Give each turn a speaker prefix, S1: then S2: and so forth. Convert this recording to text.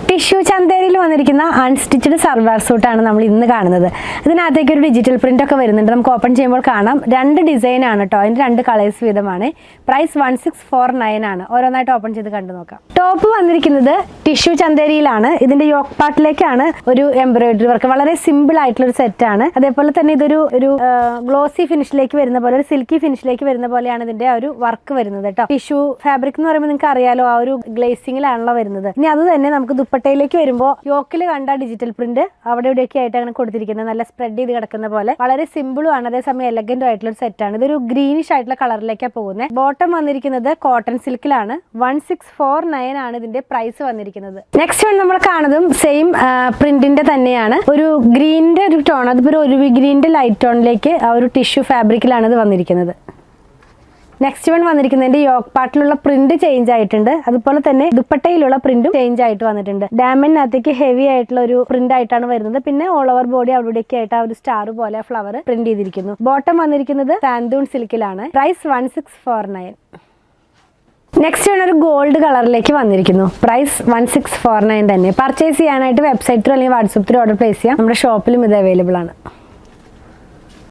S1: Tissue ചന്തേരിയിൽ വന്നിരിക്കുന്ന unstitched salwar സൂട്ടാണ് നമ്മൾ ഇന്ന് കാണുന്നത്. ഇതിനകത്തേക്ക് ഒരു ഡിജിറ്റൽ പ്രിന്റ് ഒക്കെ വരുന്നുണ്ട്. നമുക്ക് ഓപ്പൺ ചെയ്യുമ്പോൾ കാണാം. രണ്ട് ഡിസൈൻ ആണ് കേട്ടോ. അതിന് രണ്ട് കളേഴ്സ് വീതമാണ്. പ്രൈസ് 1649 ആണ്. ഓരോന്നായിട്ട് ഓപ്പൺ ചെയ്ത് കണ്ടു നോക്കാം. ടോപ്പ് വന്നിരിക്കുന്നത് ടിഷ്യൂ ചന്തേരിയിലാണ്. ഇതിന്റെ യോക്ക് പാർട്ടിലേക്കാണ് ഒരു എംബ്രോയിഡറി വർക്ക്. വളരെ സിമ്പിൾ ആയിട്ടുള്ള ഒരു സെറ്റ് ആണ്. അതേപോലെ തന്നെ ഇതൊരു ഗ്ലോസി ഫിനിഷിലേക്ക് വരുന്ന പോലെ, ഒരു സിൽക്കി ഫിനിഷിലേക്ക് വരുന്ന പോലെയാണ് ഇതിന്റെ ഒരു വർക്ക് വരുന്നത് കേട്ടോ. ടിഷ്യൂ ഫാബ്രിക് എന്ന് പറയുമ്പോൾ നിങ്ങൾക്ക് അറിയാലോ, ആ ഒരു ഗ്ലേസിംഗിലാണല്ലോ വരുന്നത്. ഇനി അത് തന്നെ നമുക്ക് ദുപ്പട്ടയിലേക്ക് വരുമ്പോൾ യോക്കിൽ കണ്ട ഡിജിറ്റൽ പ്രിന്റ് അവിടെ ഇവിടെയൊക്കെ ആയിട്ട് അങ്ങനെ കൊടുത്തിരിക്കുന്നത്, നല്ല സ്പ്രെഡ് ചെയ്ത് കിടക്കുന്ന പോലെ വളരെ സിമ്പിളും ആണ്, അതേസമയം എലഗന്റും ആയിട്ടുള്ള ഒരു സെറ്റ് ആണ്. ഇതൊരു ഗ്രീനിഷ് ആയിട്ടുള്ള കളറിലേക്കാണ് പോകുന്നത്. ബോട്ടം വന്നിരിക്കുന്നത് കോട്ടൺ സിൽക്കിലാണ്. 1649 ആണ് ഇതിന്റെ പ്രൈസ് വന്നിരിക്കുന്നത്. നെക്സ്റ്റ് വൺ നമ്മൾ കാണുന്നതും സെയിം പ്രിന്റിന്റെ തന്നെയാണ്. ഒരു ഗ്രീനിന്റെ ഒരു ടോൺ, അതിപ്പോ ഒരു ഗ്രീനിന്റെ ലൈറ്റ് ടോണിലേക്ക് ആ ഒരു ടിഷ്യൂ ഫാബ്രിക്കിലാണ് ഇത് വന്നിരിക്കുന്നത്. നെക്സ്റ്റ് വൺ വന്നിരിക്കുന്നതിന്റെ യോക്ക് പാർട്ടിലുള്ള പ്രിന്റ് ചേഞ്ച് ആയിട്ടുണ്ട്. അതുപോലെ തന്നെ ദുപ്പട്ടയിലുള്ള പ്രിന്റും ചേഞ്ച് ആയിട്ട് വന്നിട്ടുണ്ട്. ഡാമിനകത്തേക്ക് ഹെവി ആയിട്ടുള്ള ഒരു പ്രിന്റ് ആയിട്ടാണ് വരുന്നത്. പിന്നെ ഓൾ ഓവർ ബോഡി അവിടെയൊക്കെ ആയിട്ട് ആ ഒരു സ്റ്റാർ പോലെ ഫ്ലവർ പ്രിന്റ് ചെയ്തിരിക്കുന്നു. ബോട്ടം വന്നിരിക്കുന്നത് സാൻഡൂൺ സിൽക്കിലാണ്. പ്രൈസ് 1649. നെക്സ്റ്റ് വൺ ഒരു ഗോൾഡ് കളറിലേക്ക് വന്നിരിക്കുന്നു. പ്രൈസ് 1649 തന്നെ. പർച്ചേസ് ചെയ്യാനായിട്ട് വെബ്സൈറ്റ് ത്രൂ അല്ലെങ്കിൽ വാട്സ്ആപ്പ് ത്രൂ ഓർഡർ പ്ലേസ് ചെയ്യാം. നമ്മുടെ ഷോപ്പിലും ഇത് അവൈലബിൾ ആണ്.